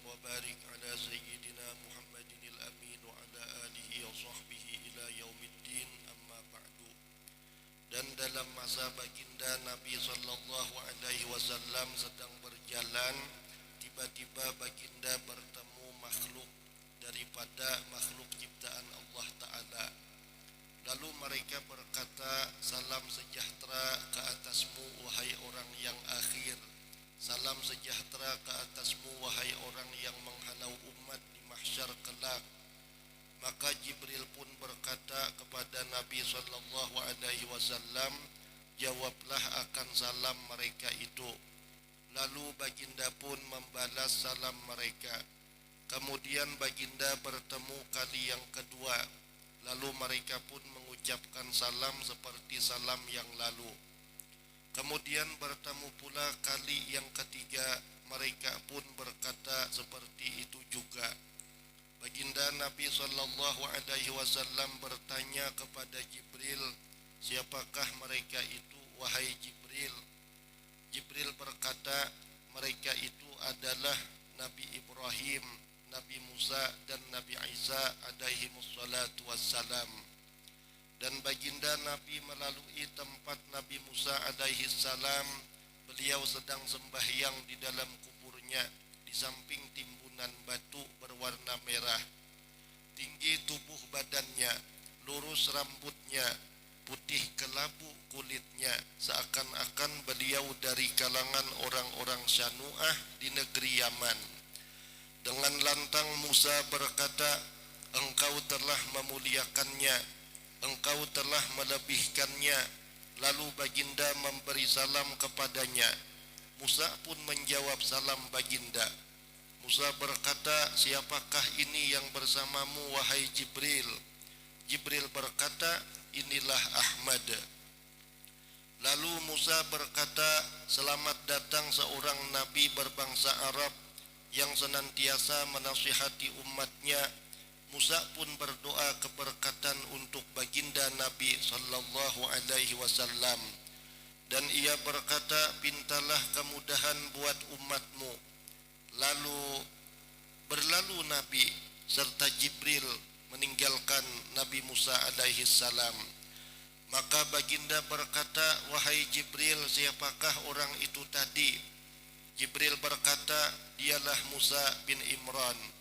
وبارك على سيدنا محمد الأمين وعلى آله وصحبه إلى يوم الدين أما بعد. Dan dalam masa baginda Nabi sallallahu alaihi wasallam sedang berjalan, tiba-tiba baginda bertemu makhluk daripada makhluk ciptaan Allah Ta'ala. Lalu mereka berkata, salam sejahtera ke atasmu wahai orang yang akhir. Salam sejahtera ke atasmu wahai orang yang menghalau umat di mahsyar kelak. Maka Jibril pun berkata kepada Nabi sallallahu alaihi wasallam, jawablah akan salam mereka itu. Lalu baginda pun membalas salam mereka. Kemudian baginda bertemu kali yang kedua. Lalu mereka pun mengucapkan salam seperti salam yang lalu. Kemudian bertemu pula kali yang ketiga, mereka pun berkata seperti itu juga. Baginda Nabi sallallahu alaihi wasallam bertanya kepada Jibril, siapakah mereka itu wahai Jibril? Jibril berkata, mereka itu adalah Nabi Ibrahim, Nabi Musa dan Nabi Isa alaihi wassalatu wassalam. Dan baginda Nabi melalui tempat Nabi Musa alaihi salam. Beliau sedang sembahyang di dalam kuburnya, di samping timbunan batu berwarna merah. Tinggi tubuh badannya, lurus rambutnya, putih kelabu kulitnya, seakan-akan beliau dari kalangan orang-orang Syanu'ah di negeri Yaman. Dengan lantang Musa berkata, engkau telah memuliakannya, engkau telah melebihkannya. Lalu baginda memberi salam kepadanya. Musa pun menjawab salam baginda. Musa berkata, siapakah ini yang bersamamu wahai Jibril? Jibril berkata, inilah Ahmad. Lalu Musa berkata, selamat datang seorang nabi berbangsa Arab yang senantiasa menasihati umatnya. Musa pun berdoa keberkatan untuk baginda Nabi sallallahu alaihi wasallam, dan ia berkata, pintalah kemudahan buat umatmu. Lalu berlalu Nabi serta Jibril meninggalkan Nabi Musa alaihi salam. Maka baginda berkata, wahai Jibril, siapakah orang itu tadi? Jibril berkata, dialah Musa bin Imran.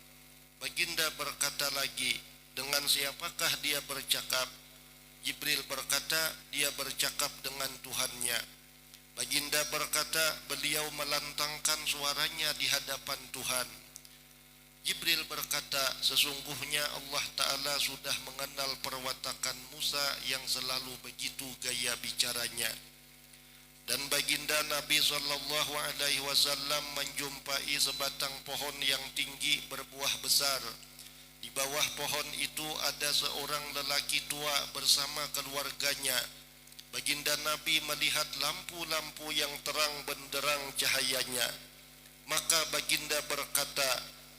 Baginda berkata lagi, dengan siapakah dia bercakap? Jibril berkata, dia bercakap dengan Tuhannya. Baginda berkata, beliau melantangkan suaranya di hadapan Tuhan. Jibril berkata, sesungguhnya Allah Ta'ala sudah mengenal perwatakan Musa yang selalu begitu gaya bicaranya. Dan baginda Nabi sallallahu alaihi wasallam menjumpai sebatang pohon yang tinggi berbuah besar. Di bawah pohon itu ada seorang lelaki tua bersama keluarganya. Baginda Nabi melihat lampu-lampu yang terang benderang cahayanya. Maka baginda berkata,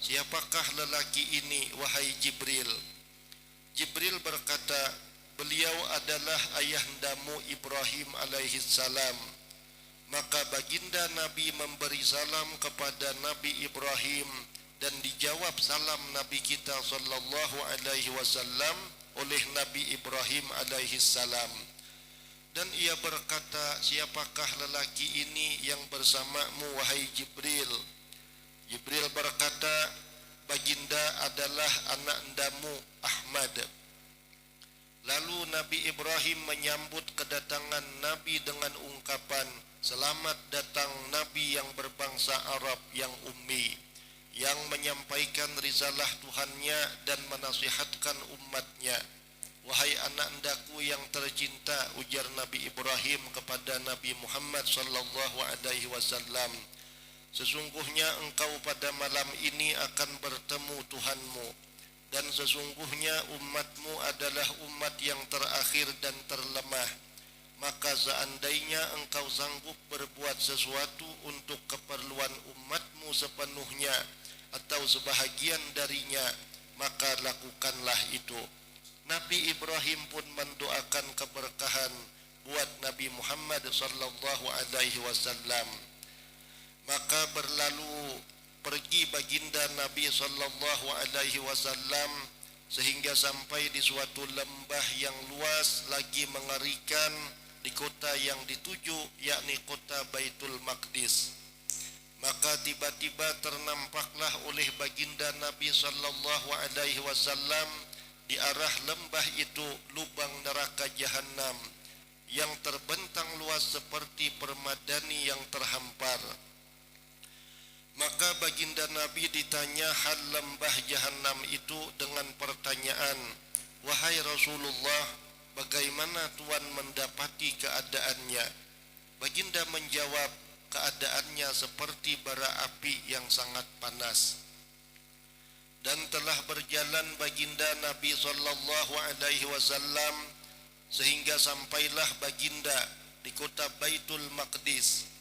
siapakah lelaki ini wahai Jibril? Jibril berkata, beliau adalah ayahandamu Ibrahim alaihi salam. Maka baginda Nabi memberi salam kepada Nabi Ibrahim, dan dijawab salam Nabi kita sallallahu alaihi wasallam oleh Nabi Ibrahim alaihi salam. Dan ia berkata, siapakah lelaki ini yang bersamamu wahai Jibril? Jibril berkata, baginda adalah anak endamu Ahmad. Lalu Nabi Ibrahim menyambut kedatangan Nabi dengan ungkapan, selamat datang Nabi yang berbangsa Arab yang ummi, yang menyampaikan risalah Tuhannya dan menasihatkan umatnya. Wahai anak endaku yang tercinta, ujar Nabi Ibrahim kepada Nabi Muhammad sallallahu alaihi wasallam, sesungguhnya engkau pada malam ini akan bertemu Tuhanmu, dan sesungguhnya umatmu adalah umat yang terakhir dan terlemah. Maka seandainya engkau sanggup berbuat sesuatu untuk keperluan umatmu sepenuhnya atau sebahagian darinya, maka lakukanlah itu. Nabi Ibrahim pun mendoakan keberkahan buat Nabi Muhammad sallallahu alaihi wasallam. Maka berlalu pergi baginda Nabi sallallahu alaihi wasallam sehingga sampai di suatu lembah yang luas lagi mengerikan di kota yang dituju, yakni kota Baitul Maqdis. Maka tiba-tiba ternampaklah oleh baginda Nabi sallallahu alaihi wasallam di arah lembah itu lubang neraka jahanam yang terbentang luas seperti permadani yang terhampar. Maka baginda Nabi ditanya hal lembah jahanam itu dengan pertanyaan, "Wahai Rasulullah, bagaimana Tuan mendapati keadaannya?" Baginda menjawab, "Keadaannya seperti bara api yang sangat panas." Dan telah berjalan baginda Nabi sallallahu alaihi wasallam sehingga sampailah baginda di kota Baitul Maqdis.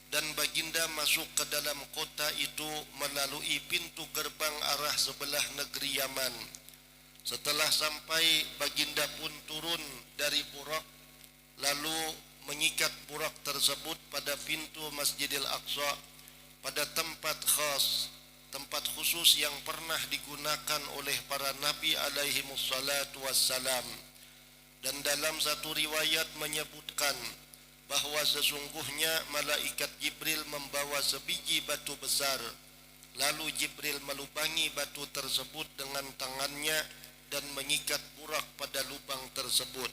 Dan baginda masuk ke dalam kota itu melalui pintu gerbang arah sebelah negeri Yaman. Setelah sampai, baginda pun turun dari burak, lalu mengikat burak tersebut pada pintu Masjidil Aqsa, pada tempat khas, tempat khusus yang pernah digunakan oleh para nabi alaihi wassalatu wassalam. Dan dalam satu riwayat menyebutkan bahwa sesungguhnya malaikat Jibril membawa sebiji batu besar. Lalu Jibril melubangi batu tersebut dengan tangannya dan mengikat burak pada lubang tersebut.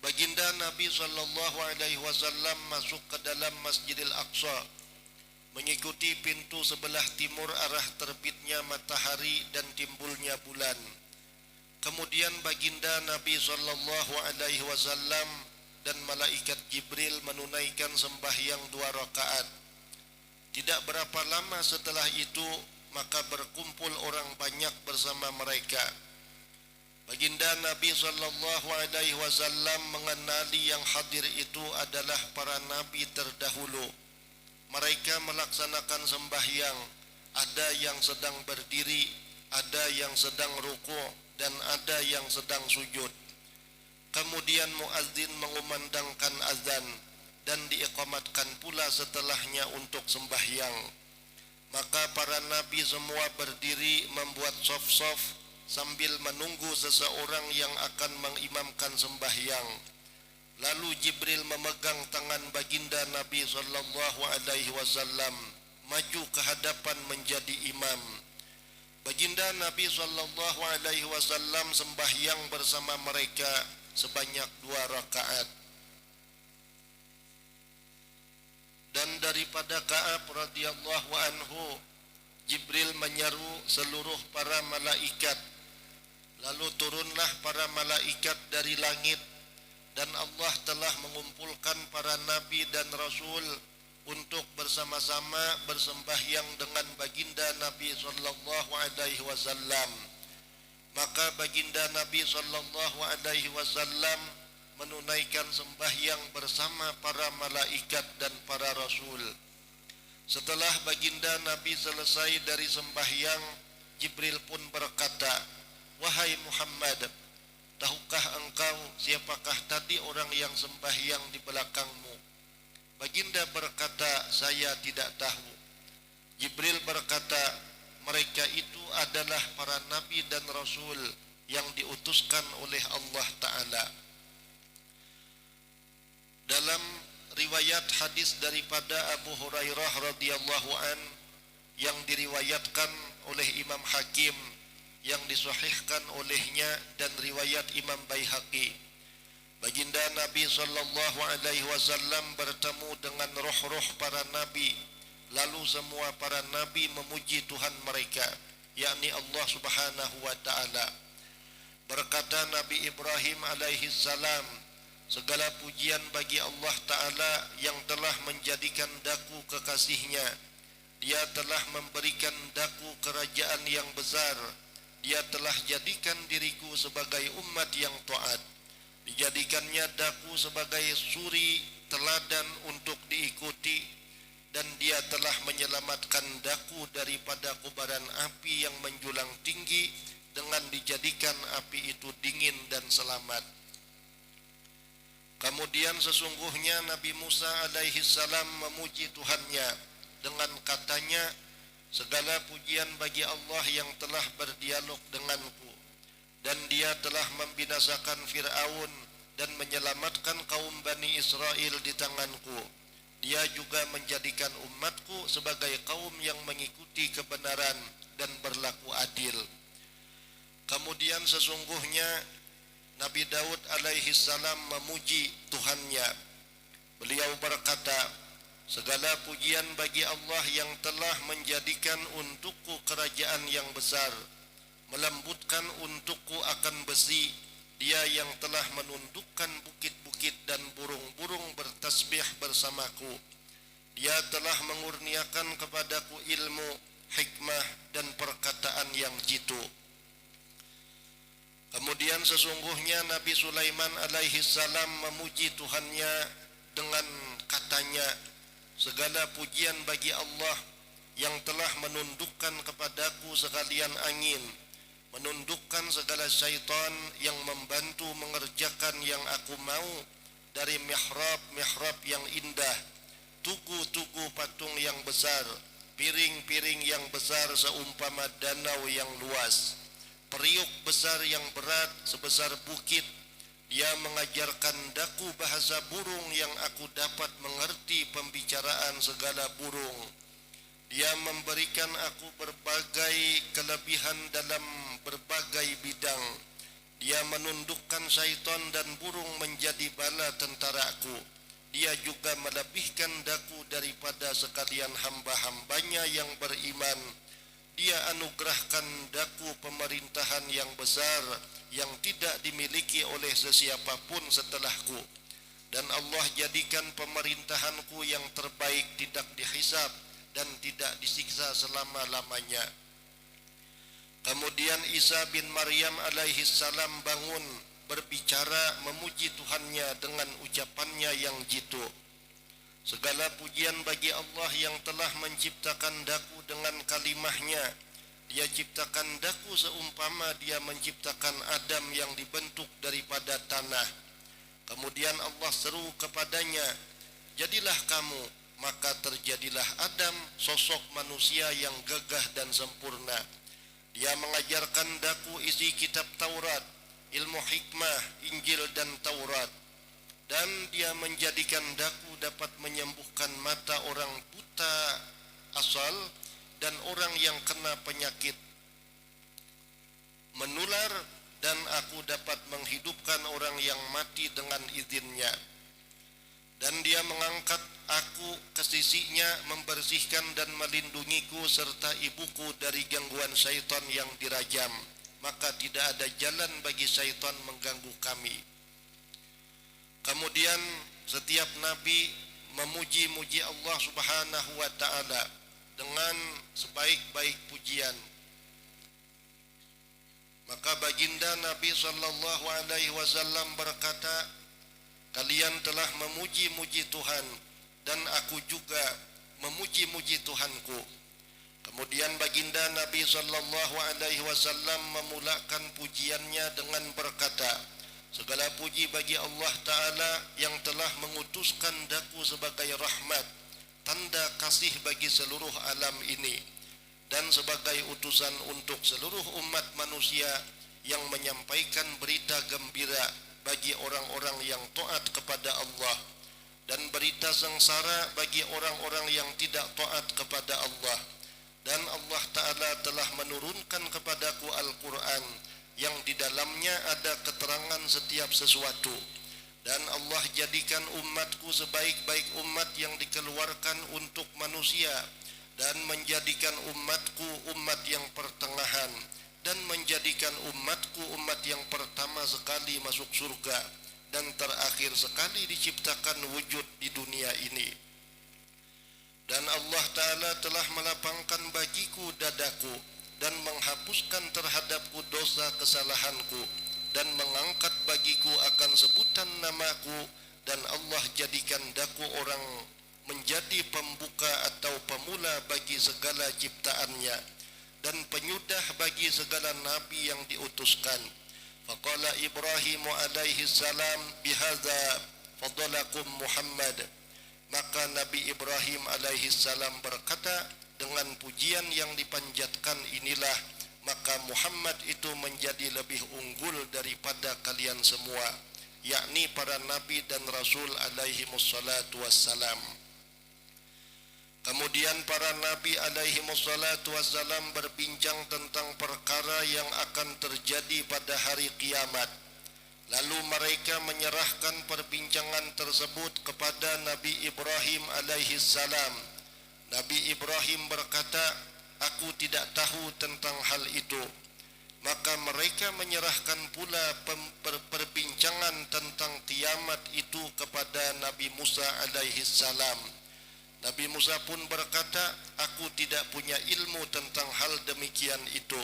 Baginda Nabi sallallahu alaihi wasallam masuk ke dalam Masjidil Aqsa, mengikuti pintu sebelah timur arah terbitnya matahari dan timbulnya bulan. Kemudian baginda Nabi sallallahu alaihi wasallam dan malaikat Jibril menunaikan sembahyang 2 rakaat. Tidak berapa lama setelah itu, maka berkumpul orang banyak bersama mereka. Baginda Nabi sallallahu alaihi wasallam mengenali yang hadir itu adalah para nabi terdahulu. Mereka melaksanakan sembahyang, ada yang sedang berdiri, ada yang sedang ruku', dan ada yang sedang sujud. Kemudian muazzin mengumandangkan azan dan diiqamatkan pula setelahnya untuk sembahyang. Maka para nabi semua berdiri membuat saf-saf sambil menunggu seseorang yang akan mengimamkan sembahyang. Lalu Jibril memegang tangan baginda Nabi sallallahu alaihi wasallam maju ke hadapan menjadi imam. Baginda Nabi sallallahu alaihi wasallam sembahyang bersama mereka sebanyak 2 rakaat. Dan daripada Ka'ab radhiyallahu anhu, Jibril menyeru seluruh para malaikat. Lalu turunlah para malaikat dari langit, dan Allah telah mengumpulkan para nabi dan rasul untuk bersama-sama bersembahyang dengan baginda Nabi sallallahu alaihi wasallam. Maka baginda Nabi sallallahu alaihi wasallam menunaikan sembahyang bersama para malaikat dan para rasul. Setelah baginda Nabi selesai dari sembahyang, Jibril pun berkata, "Wahai Muhammad, tahukah engkau siapakah tadi orang yang sembahyang di belakangmu?" Baginda berkata, "Saya tidak tahu." Jibril berkata, "Mereka itu adalah para nabi dan rasul yang diutuskan oleh Allah Ta'ala." Dalam riwayat hadis daripada Abu Hurairah radhiyallahu an yang diriwayatkan oleh Imam Hakim, yang disahihkan olehnya, dan riwayat Imam Baihaqi, baginda Nabi sallallahu alaihi wasallam bertemu dengan roh-roh para nabi. Lalu semua para nabi memuji Tuhan mereka, yakni Allah Subhanahu wa taala. Berkata Nabi Ibrahim alaihi salam, "Segala pujian bagi Allah Ta'ala yang telah menjadikan daku kekasihnya. Dia telah memberikan daku kerajaan yang besar. Dia telah jadikan diriku sebagai umat yang taat. Dijadikannya daku sebagai suri teladan untuk diikuti, dan dia telah menyelamatkan daku daripada kobaran api yang menjulang tinggi dengan dijadikan api itu dingin dan selamat." Kemudian sesungguhnya Nabi Musa alaihi salam memuji Tuhannya. dengan katanya, segala pujian bagi Allah yang telah berdialog denganku, dan dia telah membinasakan Fir'aun dan menyelamatkan kaum Bani Israel di tanganku. Dia juga menjadikan umatku sebagai kaum yang mengikuti kebenaran dan berlaku adil. Kemudian sesungguhnya Nabi Daud alaihi salam memuji Tuhannya. Beliau berkata, segala pujian bagi Allah yang telah menjadikan untukku kerajaan yang besar, melembutkan untukku akan besi. Dia yang telah menundukkan bukit-bukit dan burung-burung bertasbih bersamaku. Dia telah mengurniakan kepadaku ilmu, hikmah dan perkataan yang jitu. Kemudian sesungguhnya Nabi Sulaiman alaihi salam memuji Tuhannya dengan katanya, segala pujian bagi Allah yang telah menundukkan kepadaku sekalian angin, menundukkan segala syaitan yang membantu mengerjakan yang aku mau, dari mihrab-mihrab yang indah, tugu-tugu patung yang besar, piring-piring yang besar seumpama danau yang luas, periuk besar yang berat sebesar bukit. Dia mengajarkan daku bahasa burung yang aku dapat mengerti pembicaraan segala burung. Dia memberikan aku berbagai kelebihan dalam berbagai bidang. Dia menundukkan syaitan dan burung menjadi bala tentaraku. Dia juga melebihkan daku daripada sekalian hamba-hambanya yang beriman. Dia anugerahkan daku pemerintahan yang besar yang tidak dimiliki oleh sesiapapun setelahku. Dan Allah jadikan pemerintahanku yang terbaik tidak dihisab dan tidak disiksa selama-lamanya. Kemudian Isa bin Maryam alaihi salam bangun berbicara memuji Tuhannya dengan ucapannya yang jitu. Segala pujian bagi Allah yang telah menciptakan daku dengan kalimahnya. Dia ciptakan daku seumpama dia menciptakan Adam yang dibentuk daripada tanah. Kemudian Allah seru kepadanya, jadilah kamu. Maka terjadilah Adam, sosok manusia yang gagah dan sempurna. Dia mengajarkan daku isi kitab Taurat, ilmu hikmah, Injil dan Taurat. Dan dia menjadikan daku dapat menyembuhkan mata orang buta asal dan orang yang kena penyakit menular, dan aku dapat menghidupkan orang yang mati dengan izinnya. Dan dia mengangkat aku ke sisinya, membersihkan dan melindungiku serta ibuku dari gangguan syaitan yang dirajam. Maka tidak ada jalan bagi syaitan mengganggu kami. Kemudian setiap nabi memuji-muji Allah Subhanahu wa taala dengan sebaik-baik pujian. Maka baginda Nabi sallallahu alaihi wasallam berkata, kalian telah memuji-muji Tuhan dan aku juga memuji-muji Tuhanku. Kemudian baginda Nabi sallallahu alaihi wasallam memulakan pujiannya dengan berkata, segala puji bagi Allah Ta'ala yang telah mengutuskan daku sebagai rahmat, tanda kasih bagi seluruh alam ini, dan sebagai utusan untuk seluruh umat manusia yang menyampaikan berita gembira bagi orang-orang yang taat kepada Allah, dan berita sengsara bagi orang-orang yang tidak taat kepada Allah. Dan Allah Ta'ala telah menurunkan kepadaku Al-Quran yang di dalamnya ada keterangan setiap sesuatu. Dan Allah jadikan umatku sebaik-baik umat yang dikeluarkan untuk manusia, dan menjadikan umatku umat yang pertengahan, dan menjadikan umatku umat yang pertama sekali masuk surga dan terakhir sekali diciptakan wujud di dunia ini. Dan Allah Ta'ala telah melapangkan bagiku dadaku dan menghapuskan terhadapku dosa kesalahanku, dan mengangkat bagiku akan sebutan namaku, dan Allah jadikan daku orang menjadi pembuka atau pemula bagi segala ciptaannya, dan penyudah bagi segala nabi yang diutuskan. Faqala Ibrahim alaihi salam bihadza fadalakum Muhammad, Maka Nabi Ibrahim alaihi salam berkata, dengan pujian yang dipanjatkan inilah maka Muhammad itu menjadi lebih unggul daripada kalian semua, yakni para nabi dan rasul alaihi wassalatu wassalam. Kemudian para nabi alaihi wassalatu wassalam berbincang tentang perkara yang akan terjadi pada hari kiamat. Lalu mereka menyerahkan perbincangan tersebut kepada Nabi Ibrahim alaihi salam. Nabi Ibrahim berkata, aku tidak tahu tentang hal itu. Maka mereka menyerahkan pula perbincangan tentang kiamat itu kepada Nabi Musa alaihi salam. Nabi Musa pun berkata, aku tidak punya ilmu tentang hal demikian itu.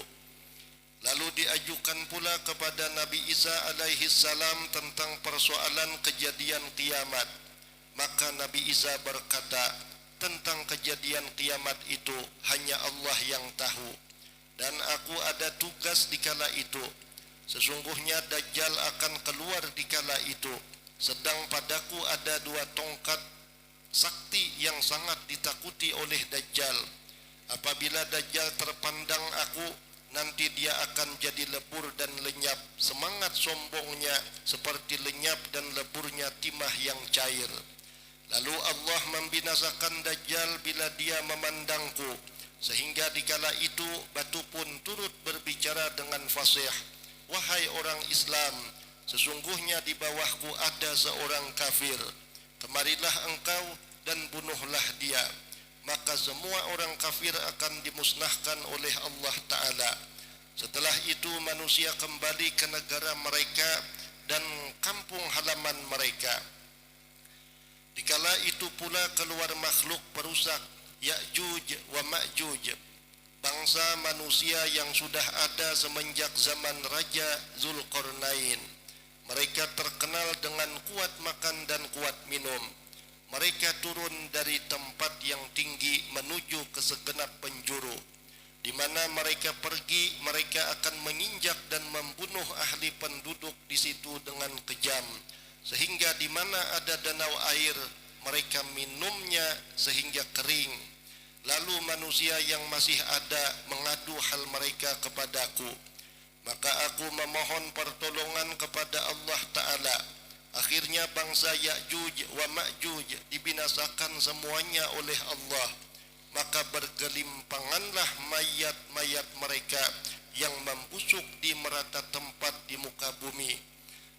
Lalu diajukan pula kepada Nabi Isa alaihi salam tentang persoalan kejadian kiamat. Maka Nabi Isa berkata, tentang kejadian kiamat itu hanya Allah yang tahu, dan aku ada tugas di kala itu. Sesungguhnya Dajjal akan keluar di kala itu, sedang padaku ada 2 tongkat sakti yang sangat ditakuti oleh Dajjal. Apabila Dajjal terpandang aku, nanti dia akan jadi lebur dan lenyap. Semangat sombongnya seperti lenyap dan leburnya timah yang cair. Lalu Allah membinasakan Dajjal bila dia memandangku, sehingga dikala itu batu pun turut berbicara dengan fasih. Wahai orang Islam, sesungguhnya di bawahku ada seorang kafir. Kemarilah engkau dan bunuhlah dia. Maka semua orang kafir akan dimusnahkan oleh Allah Ta'ala. Setelah itu manusia kembali ke negara mereka dan kampung halaman mereka. Dikala itu pula keluar makhluk perusak, Ya'juj wa Ma'juj, bangsa manusia yang sudah ada semenjak zaman Raja Zulkarnain. Mereka terkenal dengan kuat makan dan kuat minum. Mereka turun dari tempat yang tinggi menuju ke segenap penjuru. Di mana mereka pergi, mereka akan menginjak dan membunuh ahli penduduk di situ dengan kejam, sehingga di mana ada danau air, mereka minumnya sehingga kering. Lalu manusia yang masih ada mengadu hal mereka kepadaku. Maka aku memohon pertolongan kepada Allah Ta'ala. Akhirnya bangsa Ya'juj wa Ma'juj dibinasakan semuanya oleh Allah. Maka bergelimpanganlah mayat-mayat mereka yang membusuk di merata tempat di muka bumi.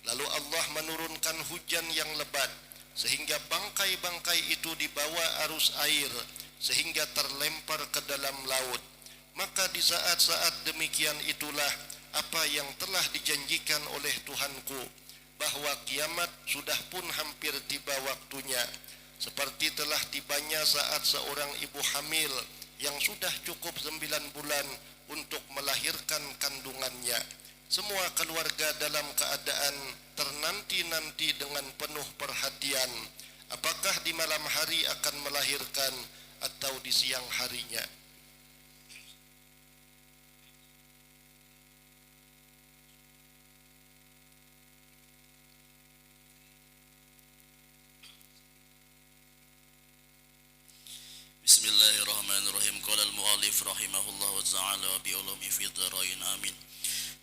Lalu Allah menurunkan hujan yang lebat, sehingga bangkai-bangkai itu dibawa arus air, sehingga terlempar ke dalam laut. Maka di saat-saat demikian itulah apa yang telah dijanjikan oleh Tuhanku, bahwa kiamat sudah pun hampir tiba waktunya, seperti telah tibanya saat seorang ibu hamil yang sudah cukup 9 bulan untuk melahirkan kandungannya. Semua keluarga dalam keadaan ternanti-nanti dengan penuh perhatian, apakah di malam hari akan melahirkan atau di siang harinya. Bismillahirrahmanirrahim. Qala al-mu'allif rahimahullahu ta'ala wa bi'ulumi fi dharain amin.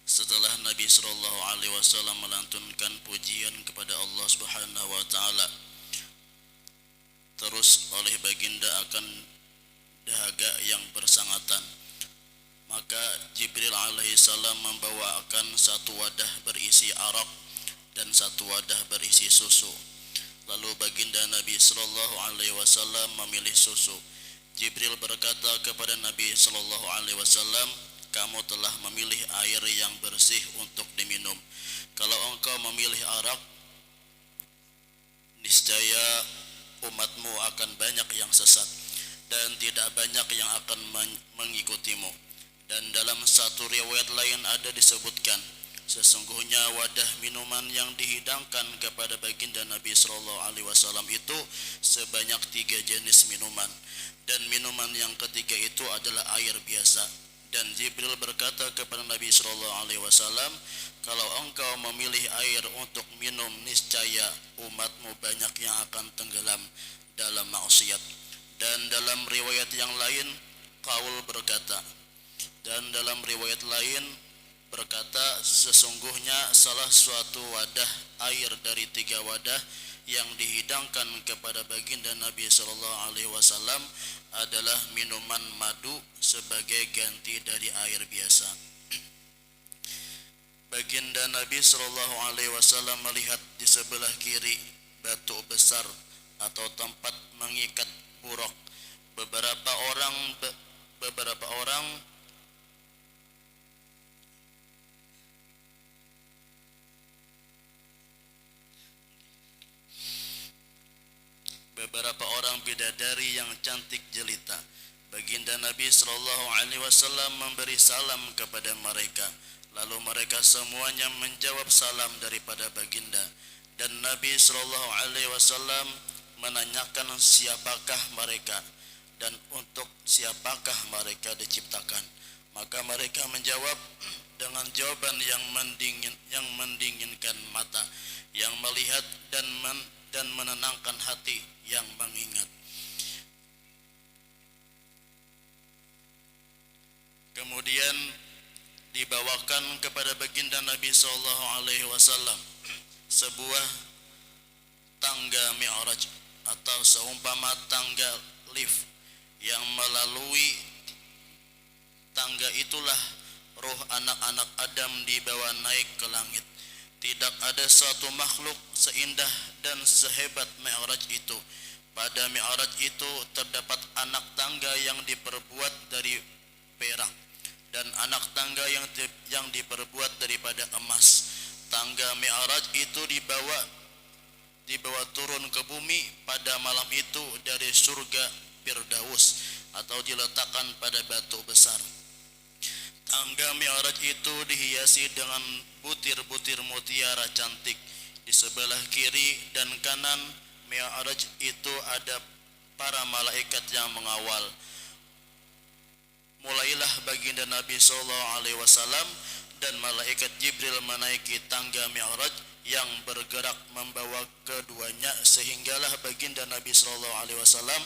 Setelah Nabi sallallahu alaihi wasallam melantunkan pujian kepada Allah Subhanahu wa taala, terus oleh baginda akan dahaga yang bersangatan, maka Jibril alaihi salam membawakan satu wadah berisi arak dan satu wadah berisi susu. Lalu baginda Nabi sallallahu alaihi wasallam memilih susu. Jibril berkata kepada Nabi sallallahu alaihi wasallam, kamu telah memilih air yang bersih untuk diminum. Kalau engkau memilih arak, niscaya umatmu akan banyak yang sesat dan tidak banyak yang akan mengikutimu. Dan dalam satu riwayat lain ada disebutkan, sesungguhnya wadah minuman yang dihidangkan kepada baginda Nabi sallallahu alaihi wasallam itu sebanyak 3 jenis minuman, dan minuman yang ketiga itu adalah air biasa. Dan Jibril berkata kepada Nabi sallallahu alaihi wasallam, kalau engkau memilih air untuk minum, niscaya umatmu banyak yang akan tenggelam dalam maksiat. Dan dalam riwayat yang lain Qaul berkata, dan dalam riwayat lain berkata, sesungguhnya salah suatu wadah air dari 3 wadah yang dihidangkan kepada baginda Nabi sallallahu alaihi wasallam adalah minuman madu sebagai ganti dari air biasa. Baginda Nabi sallallahu alaihi wasallam melihat di sebelah kiri batu besar atau tempat mengikat buruk. Beberapa orang bidadari yang cantik jelita. Baginda Nabi sallallahu alaihi wasallam memberi salam kepada mereka. Lalu mereka semuanya menjawab salam daripada baginda. Dan Nabi sallallahu alaihi wasallam menanyakan siapakah mereka dan untuk siapakah mereka diciptakan. Maka mereka menjawab dengan jawaban yang mendinginkan mata, yang melihat dan menenangkan hati yang mengingat. Kemudian dibawakan kepada baginda Nabi sallallahu alaihi wasallam sebuah tangga Mi'raj atau seumpama tangga lift, yang melalui tangga itulah roh anak-anak Adam dibawa naik ke langit. Tidak ada suatu makhluk seindah dan sehebat Mi'raj itu. Pada Mi'raj itu terdapat anak tangga yang diperbuat dari perak dan anak tangga yang diperbuat daripada emas. Tangga Mi'raj itu dibawa turun ke bumi pada malam itu dari surga Firdaus atau diletakkan pada batu besar. Tangga Mi'raj itu dihiasi dengan butir-butir mutiara cantik. Di sebelah kiri dan kanan Mi'raj itu ada para malaikat yang mengawal. Mulailah baginda Nabi sallallahu alaihi wasallam dan malaikat Jibril menaiki tangga Mi'raj yang bergerak membawa keduanya, sehinggalah baginda Nabi sallallahu alaihi wasallam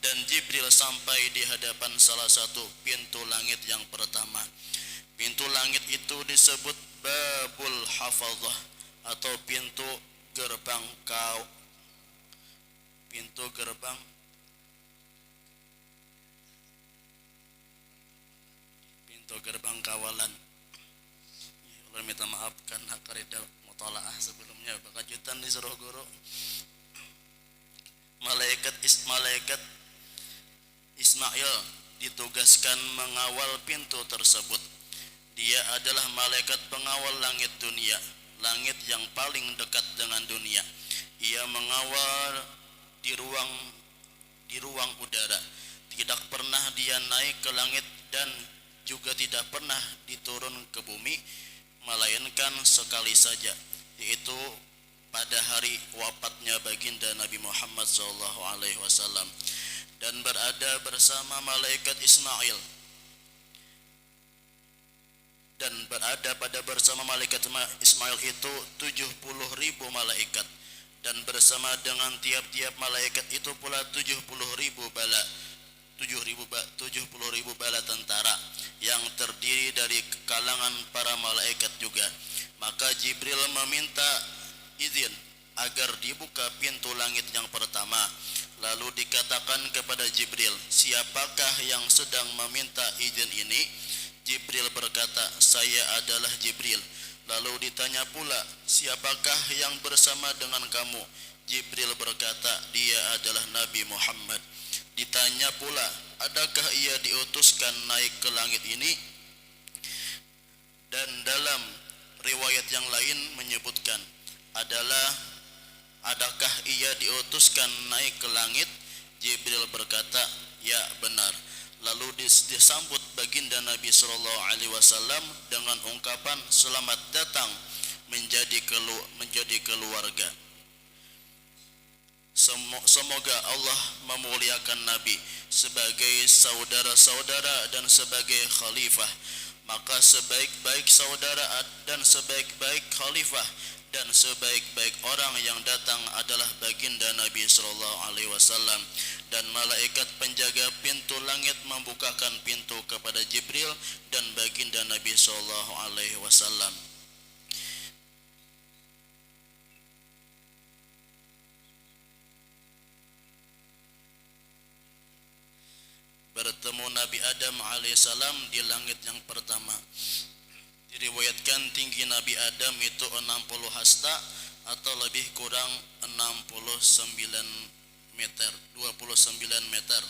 dan Jibril sampai di hadapan salah satu pintu langit yang pertama. Pintu langit itu disebut Babul Hafazah atau pintu gerbang kawalan. Allah minta maaf karena karida mutalaah sebelumnya bakajutan disuruh guru. Malaikat Ismail ditugaskan mengawal pintu tersebut. Dia adalah malaikat pengawal langit dunia, langit yang paling dekat dengan dunia. Ia mengawal di ruang udara. Tidak pernah dia naik ke langit dan juga tidak pernah diturun ke bumi, melainkan sekali saja, yaitu pada hari wafatnya baginda Nabi Muhammad SAW, dan berada bersama malaikat Ismail bersama malaikat Ismail itu 70.000 malaikat, dan bersama dengan tiap-tiap malaikat itu pula 70.000 bala tentara yang terdiri dari kalangan para malaikat juga. Maka Jibril meminta izin agar dibuka pintu langit yang pertama. Lalu dikatakan kepada Jibril, siapakah yang sedang meminta izin ini? Jibril berkata, saya adalah Jibril. Lalu ditanya pula, siapakah yang bersama dengan kamu? Jibril berkata, dia adalah Nabi Muhammad. Ditanya pula, adakah ia diutuskan naik ke langit ini? Dan dalam riwayat yang lain menyebutkan, adakah ia diutuskan naik ke langit? Jibril berkata, ya benar. Lalu disambut baginda Nabi sallallahu alaihi wasallam dengan ungkapan selamat datang menjadi keluarga. Semoga Allah memuliakan Nabi sebagai saudara-saudara dan sebagai khalifah. Maka sebaik-baik saudara dan sebaik-baik khalifah dan sebaik-baik orang yang datang adalah baginda Nabi sallallahu alaihi wasallam, dan malaikat penjaga pintu langit membukakan pintu kepada Jibril dan baginda Nabi sallallahu alaihi wasallam. Bertemu Nabi Adam alaihissalam di langit yang pertama. Diriwayatkan tinggi Nabi Adam itu 60 hasta atau lebih kurang 69 meter, 29 meter.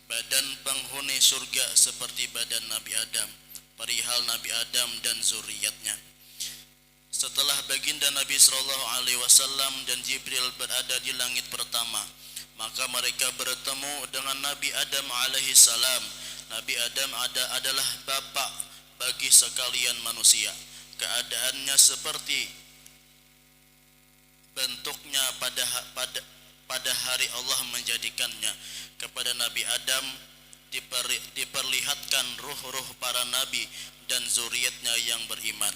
Badan penghuni surga seperti badan Nabi Adam, perihal Nabi Adam dan zuriatnya. Setelah baginda Nabi sallallahu alaihi wasallam dan Jibril berada di langit pertama, maka mereka bertemu dengan Nabi Adam alaihi salam. Nabi Adam adalah bapa bagi sekalian manusia. Keadaannya seperti bentuknya pada hari Allah menjadikannya. Kepada Nabi Adam diperlihatkan ruh-ruh para nabi dan zuriatnya yang beriman.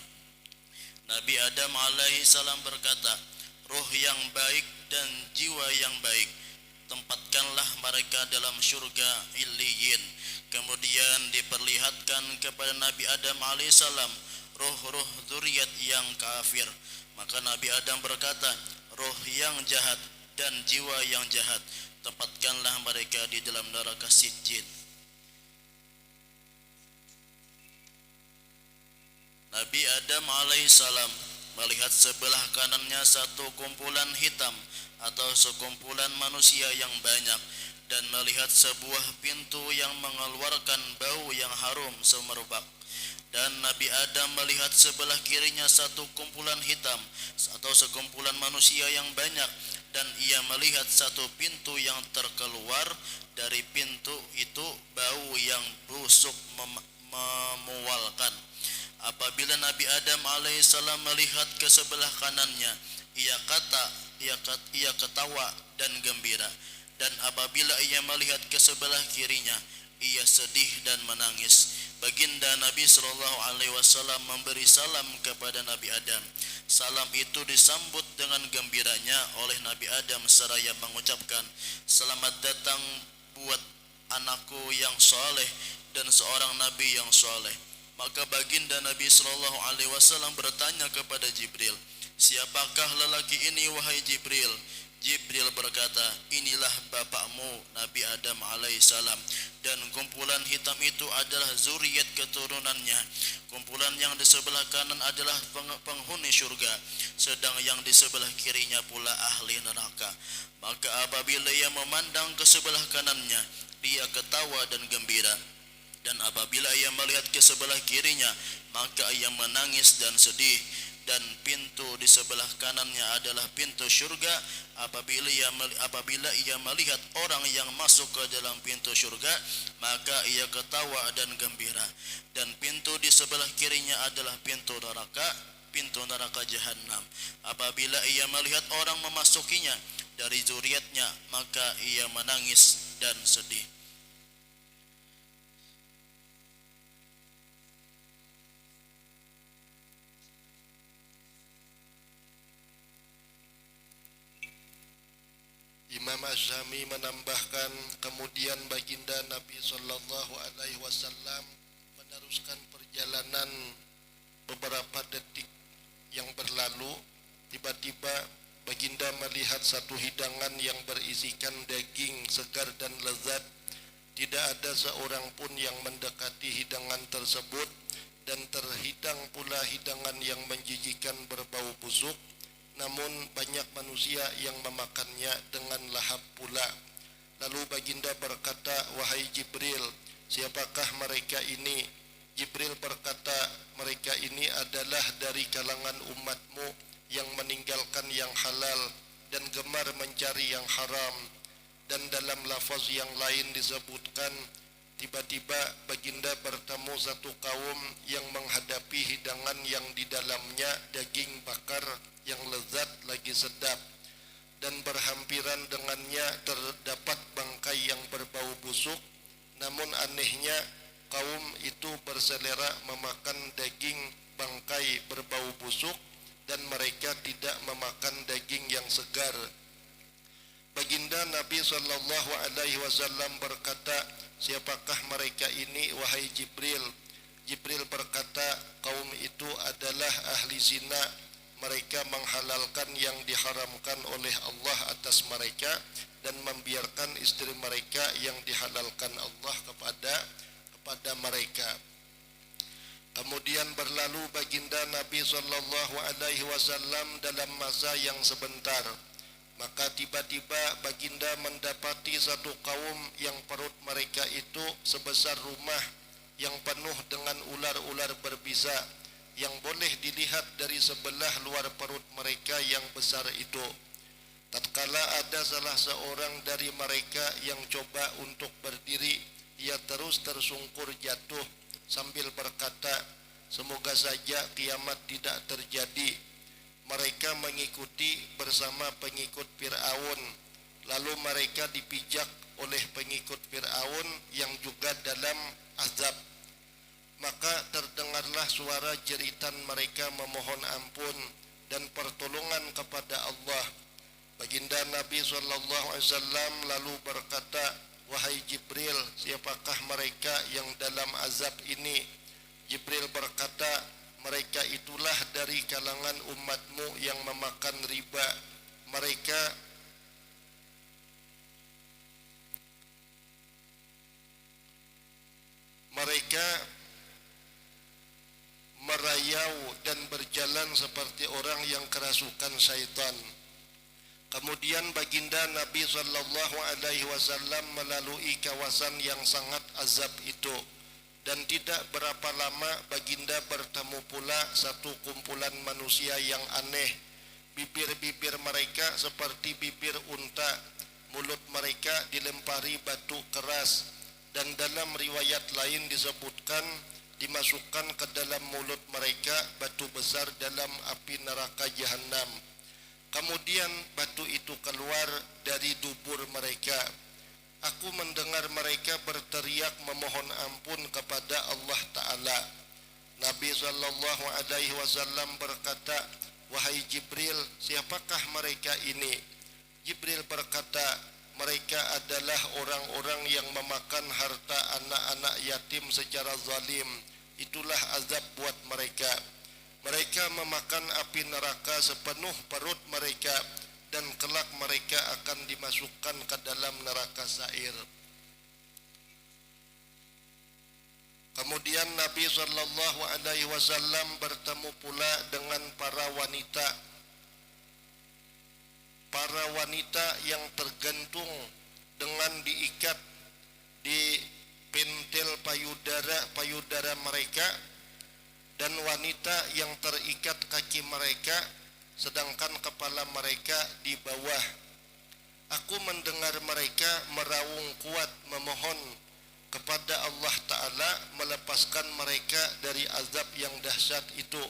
Nabi Adam alaihi salam berkata, "Ruh yang baik dan jiwa yang baik, tempatkanlah mereka dalam surga Illiyin." Kemudian diperlihatkan kepada Nabi Adam alaihissalam ruh-ruh zuriat yang kafir. Maka Nabi Adam berkata, "Ruh yang jahat dan jiwa yang jahat, tempatkanlah mereka di dalam neraka Sijjin." Nabi Adam alaihissalam melihat sebelah kanannya satu kumpulan hitam atau sekumpulan manusia yang banyak, dan melihat sebuah pintu yang mengeluarkan bau yang harum semerbak. Dan Nabi Adam melihat sebelah kirinya satu kumpulan hitam atau sekumpulan manusia yang banyak, dan ia melihat satu pintu yang terkeluar dari pintu itu bau yang busuk memualkan. Apabila Nabi Adam alaihissalam melihat ke sebelah kanannya, ia ketawa dan gembira, dan apabila ia melihat ke sebelah kirinya, ia sedih dan menangis. Baginda Nabi sallallahu alaihi wasallam memberi salam kepada Nabi Adam. Salam itu disambut dengan gembiranya oleh Nabi Adam seraya mengucapkan, "Selamat datang buat anakku yang soleh dan seorang nabi yang soleh." Maka baginda Nabi sallallahu alaihi wasallam bertanya kepada Jibril, "Siapakah lelaki ini wahai Jibril?" Jibril berkata, "Inilah bapakmu Nabi Adam alaihissalam, dan kumpulan hitam itu adalah zuriat keturunannya. Kumpulan yang di sebelah kanan adalah penghuni surga, sedang yang di sebelah kirinya pula ahli neraka." Maka apabila ia memandang ke sebelah kanannya, dia ketawa dan gembira, dan apabila ia melihat ke sebelah kirinya, maka ia menangis dan sedih. Dan pintu di sebelah kanannya adalah pintu surga. Apabila ia melihat orang yang masuk ke dalam pintu surga, maka ia ketawa dan gembira. Dan pintu di sebelah kirinya adalah pintu neraka jahanam. Apabila ia melihat orang memasukinya dari zuriatnya, maka ia menangis dan sedih. Imam Asyami menambahkan, kemudian baginda Nabi sallallahu alaihi wasallam meneruskan perjalanan beberapa detik yang berlalu. Tiba-tiba baginda melihat satu hidangan yang berisikan daging segar dan lezat. Tidak ada seorang pun yang mendekati hidangan tersebut, dan terhidang pula hidangan yang menjijikan berbau busuk. Namun banyak manusia yang memakannya dengan lahap pula. Lalu baginda berkata, "Wahai Jibril, siapakah mereka ini?" Jibril berkata, "Mereka ini adalah dari kalangan umatmu yang meninggalkan yang halal dan gemar mencari yang haram." Dan dalam lafaz yang lain disebutkan, tiba-tiba baginda bertemu satu kaum yang menghadapi hidangan yang di dalamnya daging bakar yang lezat lagi sedap, dan berhampiran dengannya terdapat bangkai yang berbau busuk. Namun anehnya, kaum itu berselera memakan daging bangkai berbau busuk, dan mereka tidak memakan daging yang segar. Baginda Nabi sallallahu alaihi wasallam berkata, siapakah mereka ini wahai Jibril? Jibril berkata, kaum itu adalah ahli zina. Mereka menghalalkan yang diharamkan oleh Allah atas mereka dan membiarkan istri mereka yang dihalalkan Allah kepada mereka. Kemudian berlalu baginda Nabi sallallahu alaihi wasallam dalam masa yang sebentar. Maka tiba-tiba baginda mendapati satu kaum yang perut mereka itu sebesar rumah yang penuh dengan ular-ular berbisa yang boleh dilihat dari sebelah luar perut mereka yang besar itu. Tatkala ada salah seorang dari mereka yang coba untuk berdiri, ia terus tersungkur jatuh sambil berkata, semoga saja kiamat tidak terjadi. Mereka mengikuti bersama pengikut Fir'aun, lalu mereka dipijak oleh pengikut Fir'aun yang juga dalam azab. Maka terdengarlah suara jeritan mereka memohon ampun dan pertolongan kepada Allah. Baginda Nabi SAW lalu berkata, wahai Jibril, siapakah mereka yang dalam azab ini? Jibril berkata, mereka itulah dari kalangan umatmu yang memakan riba. Mereka merayau dan berjalan seperti orang yang kerasukan syaitan. Kemudian baginda Nabi sallallahu alaihi wasallam melalui kawasan yang sangat azab itu, dan tidak berapa lama baginda bertemu pula satu kumpulan manusia yang aneh. Bibir-bibir mereka seperti bibir unta, mulut mereka dilempari batu keras, dan dalam riwayat lain disebutkan dimasukkan ke dalam mulut mereka batu besar dalam api neraka jahanam. Kemudian batu itu keluar dari dubur mereka. Aku mendengar mereka berteriak memohon ampun kepada Allah Ta'ala. Nabi SAW berkata, wahai Jibril, siapakah mereka ini? Jibril berkata, mereka adalah orang-orang yang memakan harta anak-anak yatim secara zalim. Itulah azab buat mereka. Mereka memakan api neraka sepenuh perut mereka, dan kelak mereka akan dimasukkan ke dalam neraka sa'ir. Kemudian Nabi SAW bertemu pula dengan para wanita yang tergantung dengan diikat di pentil payudara mereka, dan wanita yang terikat kaki mereka sedangkan kepala mereka di bawah. Aku mendengar mereka meraung kuat memohon kepada Allah Ta'ala melepaskan mereka dari azab yang dahsyat itu.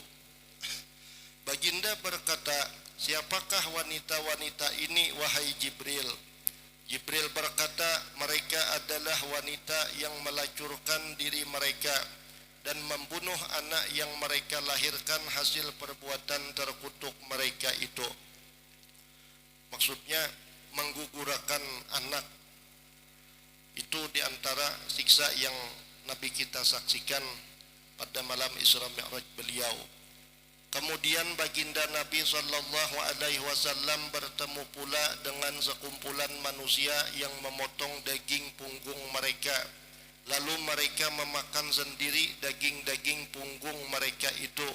Baginda berkata, siapakah wanita-wanita ini wahai Jibril? Jibril berkata, mereka adalah wanita yang melacurkan diri mereka dan membunuh anak yang mereka lahirkan hasil perbuatan terkutuk mereka itu. Maksudnya menggugurkan anak. Itu diantara siksa yang Nabi kita saksikan pada malam Isra Mi'raj beliau. Kemudian baginda Nabi SAW bertemu pula dengan sekumpulan manusia yang memotong daging punggung mereka. Lalu mereka memakan sendiri daging-daging punggung mereka itu,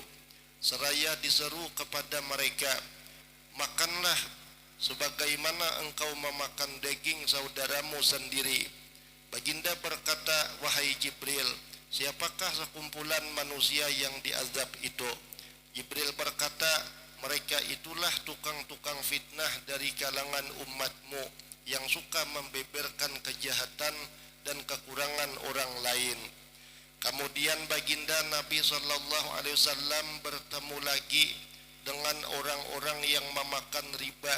seraya diseru kepada mereka, makanlah sebagaimana engkau memakan daging saudaramu sendiri. Baginda berkata, wahai Jibril, siapakah sekumpulan manusia yang diazab itu? Jibril berkata, mereka itulah tukang-tukang fitnah dari kalangan umatmu yang suka membeberkan kejahatan dan kekurangan orang lain. Kemudian baginda Nabi SAW bertemu lagi dengan orang-orang yang memakan riba.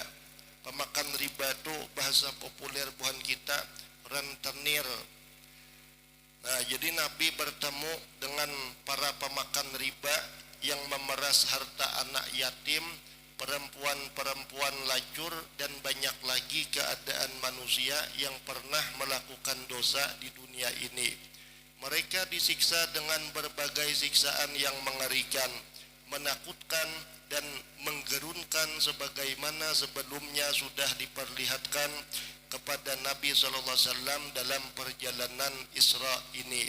Pemakan riba itu bahasa populer buhan kita rentenir. Nah, jadi Nabi bertemu dengan para pemakan riba yang memeras harta anak yatim perempuan-perempuan lacur, dan banyak lagi keadaan manusia yang pernah melakukan dosa di dunia ini. Mereka disiksa dengan berbagai siksaan yang mengerikan, menakutkan, dan menggerunkan sebagaimana sebelumnya sudah diperlihatkan kepada Nabi SAW dalam perjalanan Isra ini.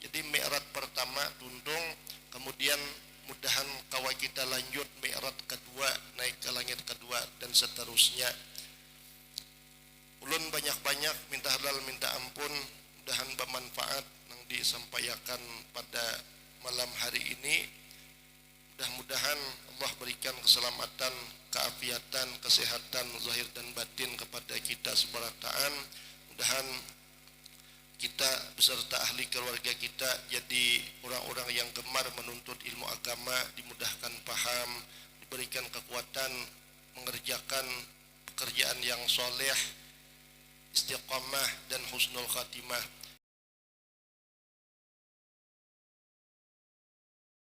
Jadi Mi'raj pertama tuntung, kemudian mudahan kawan kita lanjut Mi'raj kedua, naik ke langit kedua, dan seterusnya. Ulun banyak-banyak minta halal minta ampun, mudahan bermanfaat yang disampaikan pada malam hari ini. Mudah-mudahan Allah berikan keselamatan, keafiatan, kesehatan zahir dan batin kepada kita seberataan. Mudahan kita beserta ahli keluarga kita jadi orang-orang yang gemar menuntut ilmu agama, dimudahkan paham, diberikan kekuatan mengerjakan pekerjaan yang soleh, istiqamah dan husnul khatimah.